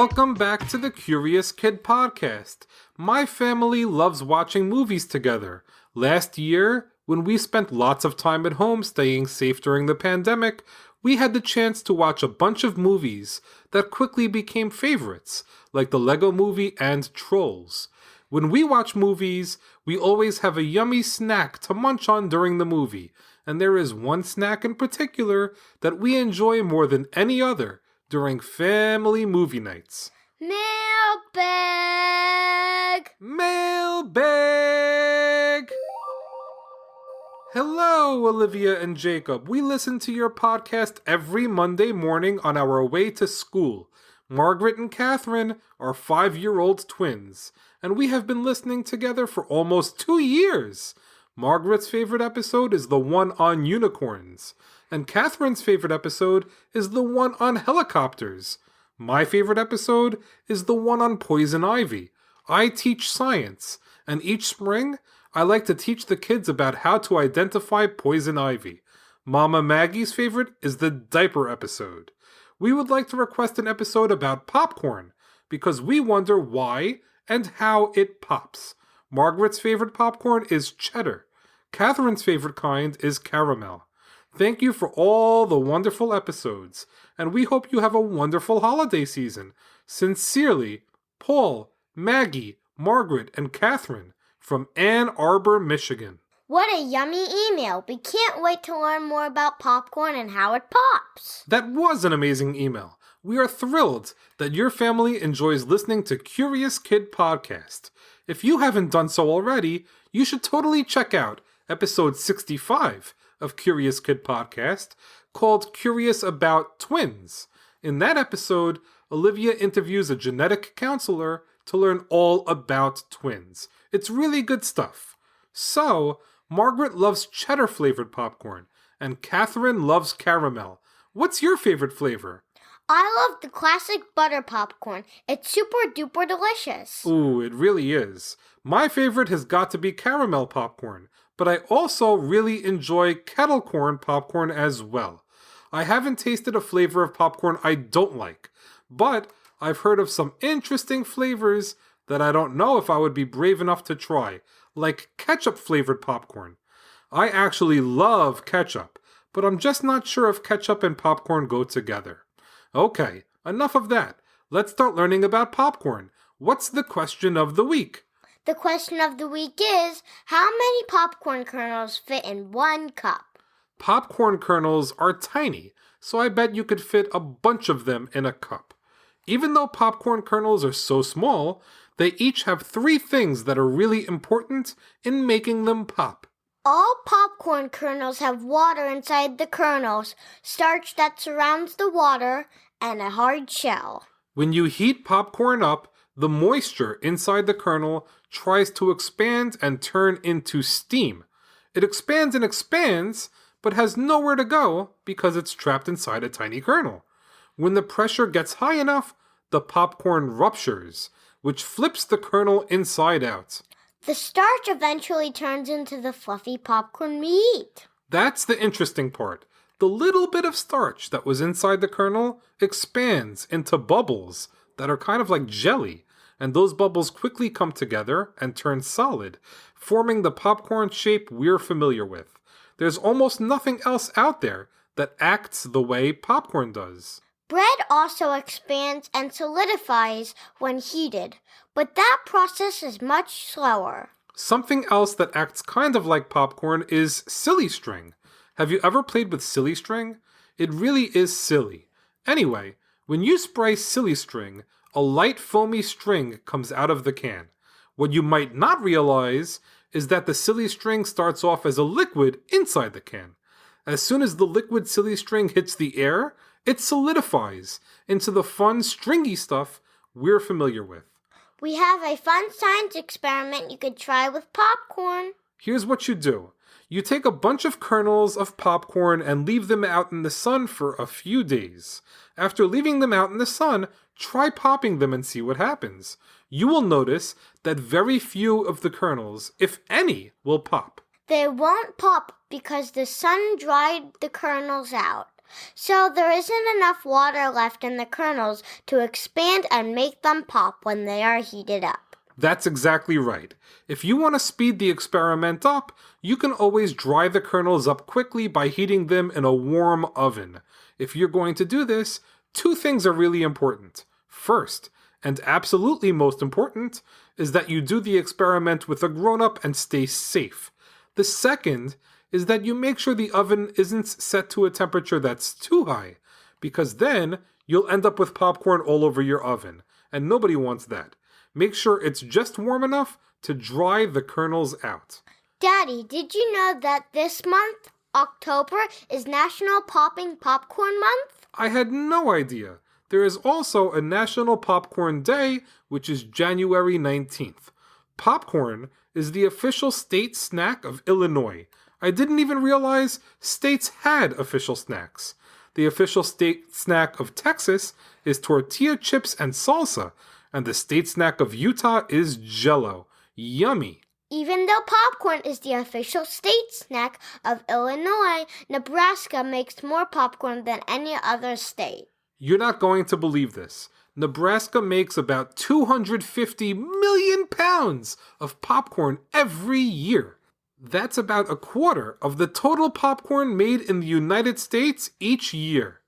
Welcome back to the Curious Kid podcast. My family loves watching movies together. Last year, when we spent lots of time at home staying safe during the pandemic, we had the chance to watch a bunch of movies that quickly became favorites, like the Lego Movie and Trolls. When we watch movies, we always have a yummy snack to munch on during the movie, and there is one snack in particular that we enjoy more than any other during family movie nights. Mailbag! Mailbag! Hello, Olivia and Jacob. We listen to your podcast every Monday morning on our way to school. Margaret and Katherine are 5-year-old twins, and we have been listening together for almost 2 years. Margaret's favorite episode is the one on unicorns, and Katherine's favorite episode is the one on helicopters. My favorite episode is the one on poison ivy. I teach science, and each spring, I like to teach the kids about how to identify poison ivy. Mama Maggie's favorite is the diaper episode. We would like to request an episode about popcorn, because we wonder why and how it pops. Margaret's favorite popcorn is cheddar. Katherine's favorite kind is caramel. Thank you for all the wonderful episodes, and we hope you have a wonderful holiday season. Sincerely, Paul, Maggie, Margaret, and Katherine from Ann Arbor, Michigan. What a yummy email. We can't wait to learn more about popcorn and how it pops. That was an amazing email. We are thrilled that your family enjoys listening to Curious Kid Podcast. If you haven't done so already, you should totally check out episode 65 of Curious Kid Podcast, called Curious About Twins. In that episode, Olivia interviews a genetic counselor to learn all about twins. It's really good stuff. So, Margaret loves cheddar-flavored popcorn, and Katherine loves caramel. What's your favorite flavor? I love the classic butter popcorn. It's super duper delicious. Ooh, it really is. My favorite has got to be caramel popcorn, but I also really enjoy kettle corn popcorn as well. I haven't tasted a flavor of popcorn I don't like, but I've heard of some interesting flavors that I don't know if I would be brave enough to try, like ketchup-flavored popcorn. I actually love ketchup, but I'm just not sure if ketchup and popcorn go together. Okay, enough of that. Let's start learning about popcorn. What's the question of the week? The question of the week is, how many popcorn kernels fit in one cup? Popcorn kernels are tiny, so I bet you could fit a bunch of them in a cup. Even though popcorn kernels are so small, they each have 3 things that are really important in making them pop. All popcorn kernels have water inside the kernels, starch that surrounds the water, and a hard shell. When you heat popcorn up, the moisture inside the kernel tries to expand and turn into steam. It expands and expands, but has nowhere to go because it's trapped inside a tiny kernel. When the pressure gets high enough, the popcorn ruptures, which flips the kernel inside out. The starch eventually turns into the fluffy popcorn we eat. That's the interesting part. The little bit of starch that was inside the kernel expands into bubbles that are kind of like jelly, and those bubbles quickly come together and turn solid, forming the popcorn shape we're familiar with. There's almost nothing else out there that acts the way popcorn does. Bread also expands and solidifies when heated, but that process is much slower. Something else that acts kind of like popcorn is silly string. Have you ever played with silly string? It really is silly. Anyway, when you spray silly string, a light foamy string comes out of the can. What you might not realize is that the silly string starts off as a liquid inside the can. As soon as the liquid silly string hits the air, it solidifies into the fun stringy stuff we're familiar with. We have a fun science experiment you could try with popcorn. Here's what you do. You take a bunch of kernels of popcorn and leave them out in the sun for a few days. After leaving them out in the sun, try popping them and see what happens. You will notice that very few of the kernels, if any, will pop. They won't pop because the sun dried the kernels out. So there isn't enough water left in the kernels to expand and make them pop when they are heated up. That's exactly right. If you want to speed the experiment up, you can always dry the kernels up quickly by heating them in a warm oven. If you're going to do this, two things are really important. First, and absolutely most important, is that you do the experiment with a grown-up and stay safe. The second is that you make sure the oven isn't set to a temperature that's too high, because then you'll end up with popcorn all over your oven, and nobody wants that. Make sure it's just warm enough to dry the kernels out. Daddy, did you know that this month, October, is National Popping Popcorn Month? I had no idea. There is also a National Popcorn Day, which is January 19th. Popcorn is the official state snack of Illinois. I didn't even realize states had official snacks. The official state snack of Texas is tortilla chips and salsa, and the state snack of Utah is Jell-O. Yummy! Even though popcorn is the official state snack of Illinois, Nebraska makes more popcorn than any other state. You're not going to believe this. Nebraska makes about 250 million pounds of popcorn every year. That's about a quarter of the total popcorn made in the United States each year.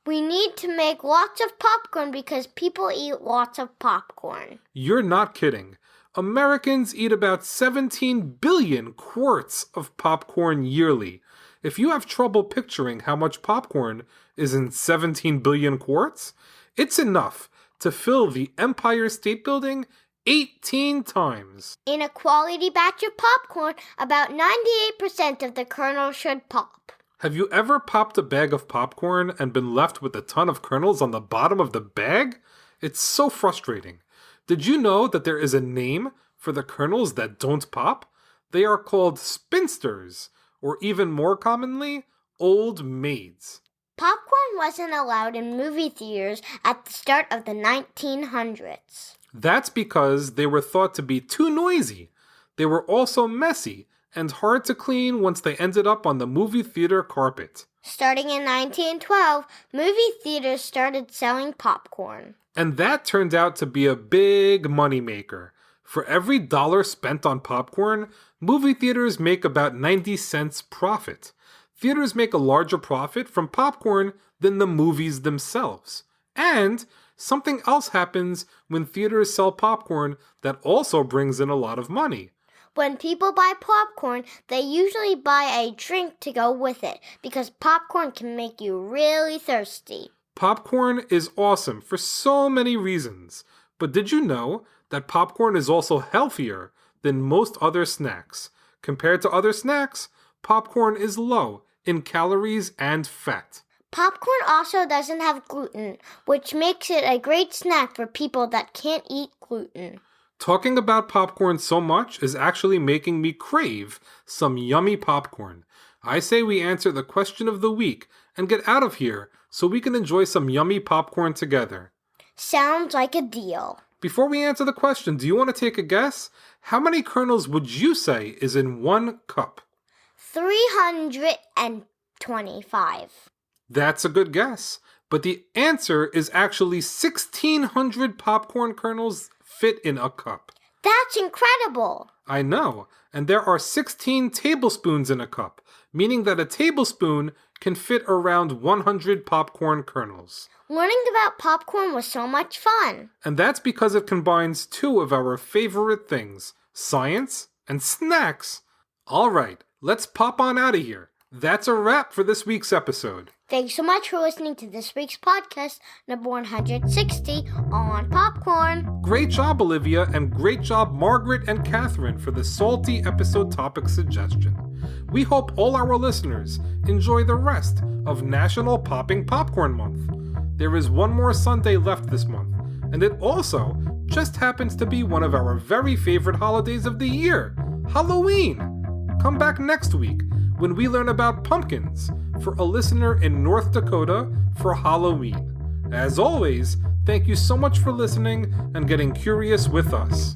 We need to make lots of popcorn because people eat lots of popcorn. You're not kidding. Americans eat about 17 billion quarts of popcorn yearly. If you have trouble picturing how much popcorn is in 17 billion quarts, it's enough to fill the Empire State Building 18 times. In a quality batch of popcorn, about 98% of the kernels should pop. Have you ever popped a bag of popcorn and been left with a ton of kernels on the bottom of the bag? It's so frustrating. Did you know that there is a name for the kernels that don't pop? They are called spinsters, or even more commonly, old maids. Popcorn wasn't allowed in movie theaters at the start of the 1900s. That's because they were thought to be too noisy. They were also messy and hard to clean once they ended up on the movie theater carpet. Starting in 1912, movie theaters started selling popcorn. And that turned out to be a big moneymaker. For every dollar spent on popcorn, movie theaters make about 90 cents profit. Theaters make a larger profit from popcorn than the movies themselves. And something else happens when theaters sell popcorn that also brings in a lot of money. When people buy popcorn, they usually buy a drink to go with it because popcorn can make you really thirsty. Popcorn is awesome for so many reasons. But did you know that popcorn is also healthier than most other snacks? Compared to other snacks, popcorn is low in calories and fat. Popcorn also doesn't have gluten, which makes it a great snack for people that can't eat gluten. Talking about popcorn so much is actually making me crave some yummy popcorn. I say we answer the question of the week and get out of here so we can enjoy some yummy popcorn together. Sounds like a deal. Before we answer the question, do you want to take a guess? How many kernels would you say is in 1 cup? 325. That's a good guess. But the answer is actually 1,600 popcorn kernels fit in a cup. That's incredible. I know. And there are 16 tablespoons in a cup, meaning that a tablespoon can fit around 100 popcorn kernels. Learning about popcorn was so much fun. And that's because it combines two of our favorite things, science and snacks. All right, let's pop on out of here. That's a wrap for this week's episode. Thanks so much for listening to this week's podcast, number 160, on popcorn. Great job, Olivia, and great job, Margaret and Katherine, for the salty episode topic suggestion. We hope all our listeners enjoy the rest of National Popping Popcorn Month. There is one more Sunday left this month, and it also just happens to be one of our very favorite holidays of the year, Halloween. Come back next week when we learn about pumpkins for a listener in North Dakota for Halloween. As always, thank you so much for listening and getting curious with us.